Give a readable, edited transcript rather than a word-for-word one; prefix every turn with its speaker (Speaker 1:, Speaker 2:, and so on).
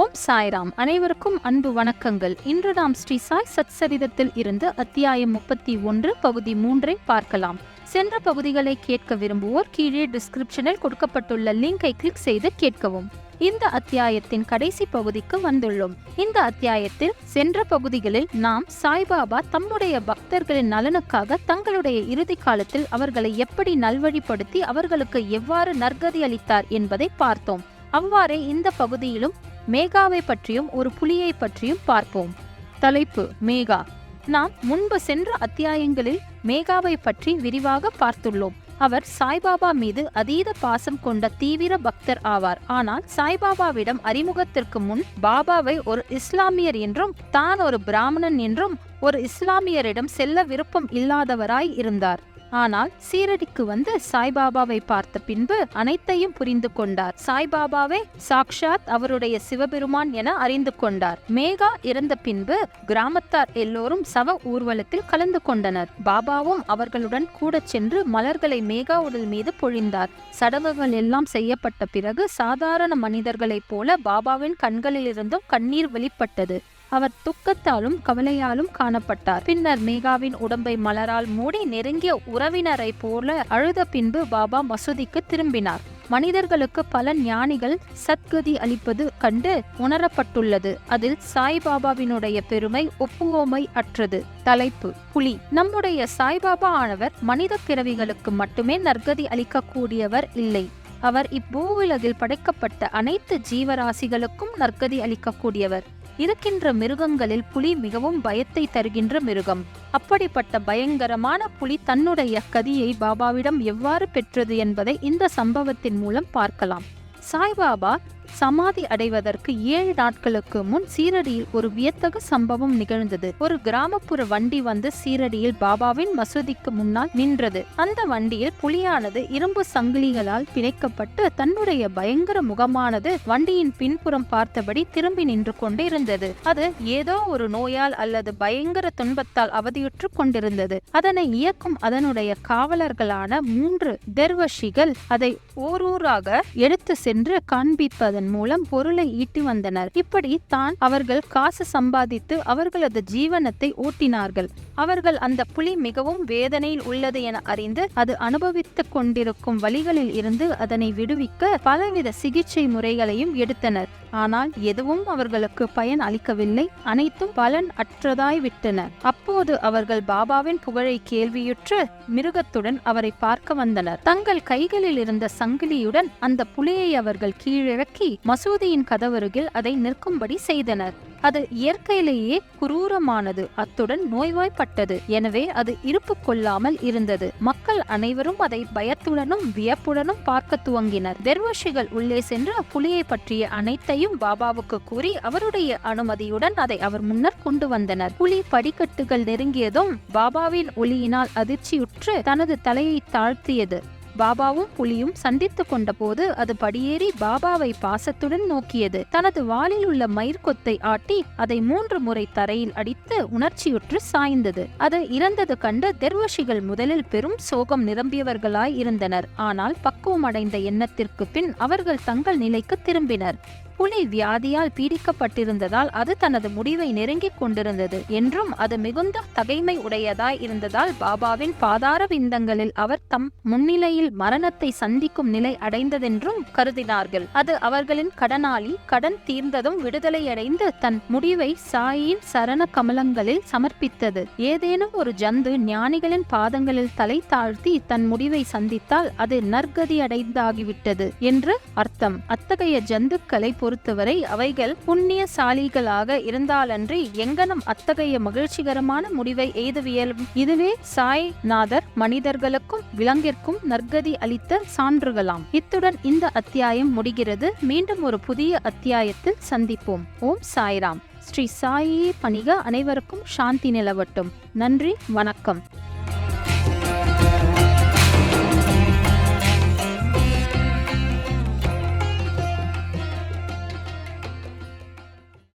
Speaker 1: ஓம் சாய்ராம். அனைவருக்கும் அன்பு வணக்கங்கள். இன்று நாம் ஸ்ரீ சாய் சத்சரிதத்தில் இருந்து அத்தியாயம் 31 பகுதி 3 பார்க்கலாம். சென்ற பகுதிகளை கேட்க விரும்புவோர் கீழே டிஸ்கிரிப்ஷனில் கொடுக்கப்பட்டுள்ள லிங்கை கிளிக் செய்து கேட்கவும். இந்த அத்தியாயத்தின் கடைசி பகுதிக்கு வந்துள்ளோம். இந்த அத்தியாயத்தில் சென்ற பகுதிகளில் நாம் சாய்பாபா தம்முடைய பக்தர்களின் நலனுக்காக தங்களுடைய இறுதி காலத்தில் அவர்களை எப்படி நல்வழிப்படுத்தி அவர்களுக்கு எவ்வாறு நற்கதி அளித்தார் என்பதை பார்த்தோம். அவ்வாறே இந்த பகுதியிலும் மேகாவை பற்றியும் ஒரு புலியை பற்றியும் பார்ப்போம். தலைப்பு மேகா. நாம் முன்பு சென்ற அத்தியாயங்களில் மேகாவை பற்றி விரிவாக பார்த்துள்ளோம். அவர் சாய்பாபா மீது அதீத பாசம் கொண்ட தீவிர பக்தர் ஆவார். ஆனால் சாய்பாபாவிடம் அறிமுகத்திற்கு முன் பாபாவை ஒரு இஸ்லாமியர் என்றும் தான் ஒரு பிராமணன் என்றும் ஒரு இஸ்லாமியரிடம் செல்ல விருப்பம் இல்லாதவராய் இருந்தார். ஆனால் சீரடிக்கு வந்து சாய்பாபாவை பார்த்த பின்பு அனைத்தையும் புரிந்து கொண்டார். சாய்பாபாவே சாக்ஷாத் அவருடைய சிவபெருமான் என அறிந்து கொண்டார். மேகா இறந்த பின்பு கிராமத்தார் எல்லோரும் சவ ஊர்வலத்தில் கலந்து கொண்டனர். பாபாவும் அவர்களுடன் கூட சென்று மலர்களை மேகா உடல் மீது பொழிந்தார். சடங்குகள் எல்லாம் செய்யப்பட்ட பிறகு சாதாரண மனிதர்களைப் போல பாபாவின் கண்களிலிருந்தும் கண்ணீர் வெளிப்பட்டது. அவர் துக்கத்தாலும் கவலையாலும் காணப்பட்டார். பின்னர் மேகாவின் உடம்பை மலரால் மூடி நெருங்கிய உறவினரை போல அழுத பின்பு பாபா மசூதிக்கு திரும்பினார். மனிதர்களுக்கு பல ஞானிகள் சத்கதி அளிப்பது கண்டு உணரப்பட்டுள்ளது. அதில் சாய்பாபாவினுடைய பெருமை ஒப்புவோமை அற்றது. தலைப்பு புலி. நம்முடைய சாய்பாபா ஆனவர் மனித பிறவிகளுக்கு மட்டுமே நற்கதி அளிக்கக்கூடியவர் இல்லை. அவர் இப்பூவுலகில் படைக்கப்பட்ட அனைத்து ஜீவராசிகளுக்கும் நற்கதி அளிக்கக்கூடியவர். இருக்கின்ற மிருகங்களில் புலி மிகவும் பயத்தை தருகின்ற மிருகம். அப்படிப்பட்ட பயங்கரமான புலி தன்னுடைய கதியை பாபாவிடம் எவ்வாறு பெற்றது என்பதை இந்த சம்பவத்தின் மூலம் பார்க்கலாம். சாய்பாபா சமாதி அடைவதற்கு 7 நாட்களுக்கு முன் சீரடியில் ஒரு வியத்தகு சம்பவம் நிகழ்ந்தது. ஒரு கிராமப்புற வண்டி வந்து சீரடியில் பாபாவின் மசூதிக்கு முன்னால் நின்றது. அந்த வண்டியில் புலியானது இரும்பு சங்கிலிகளால் பிணைக்கப்பட்டு தன்னுடைய பயங்கர முகமானது வண்டியின் பின்புறம் பார்த்தபடி திரும்பி நின்று கொண்டு இருந்தது. அது ஏதோ ஒரு நோயால் அல்லது பயங்கர துன்பத்தால் அவதியுற்று கொண்டிருந்தது. அதனை இயக்கும் அதனுடைய காவலர்களான 3 தெர்வஷிகள் அதை ஓரூராக எடுத்து சென்று காண்பிப்பதன் மூலம் பொருளை ஈட்டி வந்தனர். இப்படி தான் அவர்கள் காசு சம்பாதித்து அவர்களது ஜீவனத்தை ஓட்டினார்கள். அவர்கள் அந்த புலி மிகவும் வேதனையில் உள்ளது என அறிந்து அது அனுபவித்துக் கொண்டிருக்கும் வழிகளில் இருந்து அதனை விடுவிக்க பலவித சிகிச்சை முறைகளையும் எடுத்தனர். ஆனால் எதுவும் அவர்களுக்கு பயன் அளிக்கவில்லை. அனைத்தும் பலன் அற்றதாய் விட்டன. அப்போது அவர்கள் பாபாவின் புகழை கேள்வியுற்று மிருகத்துடன் அவரை பார்க்க வந்தனர். தங்கள் கைகளில் இருந்த சங்கிலியுடன் அந்த புலியை அவர்கள் கீழிறக்கி மசூதியின் கதவருகில் அதை நிற்கும்படி செய்தனர். அது இயற்கையிலேயே குரூரமானது, அத்துடன் நோய்வாய்ப்பட்டது. எனவே அது இருப்பு கொள்ளாமல் இருந்தது. மக்கள் அனைவரும் அதை பயத்துடனும் வியப்புடனும் பார்க்க துவங்கினர். தெர்வஷிகள் உள்ளே சென்று புலியை பற்றிய அனைத்தையும் பாபாவுக்கு கூறி அவருடைய அனுமதியுடன் அதை அவர் முன்னர் கொண்டு வந்தனர். புலி படிக்கட்டுகள் நெருங்கியதும் பாபாவின் ஒளியினால் அதிர்ச்சியுற்று தனது தலையை தாழ்த்தியது. பாபாவும் புலியும் சந்தித்து கொண்ட போது அது படியேறி பாபாவை பாசத்துடன் நோக்கியது. தனது வாளில் உள்ள மயிர்கொத்தை ஆட்டி அதை 3 முறை தரையில் அடித்து உணர்ச்சியுற்று சாய்ந்தது. அது இறந்தது கண்டு தெர்வஷிகள் முதலில் பெரும் சோகம் நிரம்பியவர்களாய் இருந்தனர். ஆனால் பக்குவம் அடைந்த எண்ணத்திற்கு பின் அவர்கள் தங்கள் நிலைக்கு திரும்பினர். புலி வியாதியால் பீடிக்கப்பட்டிருந்ததால் அது தனது முடிவை நெருங்கிக் கொண்டிருந்தது என்றும் அது மிகுந்த தகைமை உடையதாய் இருந்ததால் பாபாவின் பாதார விந்தங்களில் அவர் தம் முன்னிலையில் மரணத்தை சந்திக்கும் நிலை அடைந்ததென்றும் கருதினார்கள். அது அவர்களின் கடனாளி. கடன் தீர்ந்ததும் விடுதலையடைந்து தன் முடிவை சாயின் சரண கமலங்களில் சமர்ப்பித்தது. ஏதேனும் ஒரு ஜந்து ஞானிகளின் பாதங்களில் தலை தாழ்த்தி தன் முடிவை சந்தித்தால் அது நற்கதி அடைந்தாகிவிட்டது என்று அர்த்தம். அத்தகைய ஜந்துக்களை பொறுத்தவரை அவைகள் புண்ணியசாலிகளாக இருந்தாலன்றி எங்கனம் அத்தகைய மகிழ்ச்சிகரமான முடிவை எய்தவியலும். இதுவே சாய்நாதர் மனிதர்களுக்கும் விலங்கிற்கும் நற்கதி அளித்த சான்றுகளாம். இத்துடன் இந்த அத்தியாயம் முடிகிறது. மீண்டும் ஒரு புதிய அத்தியாயத்தில் சந்திப்போம். ஓம் சாய்ராம். ஸ்ரீ சாயே பணிக. அனைவருக்கும் சாந்தி நிலவட்டும். நன்றி, வணக்கம்.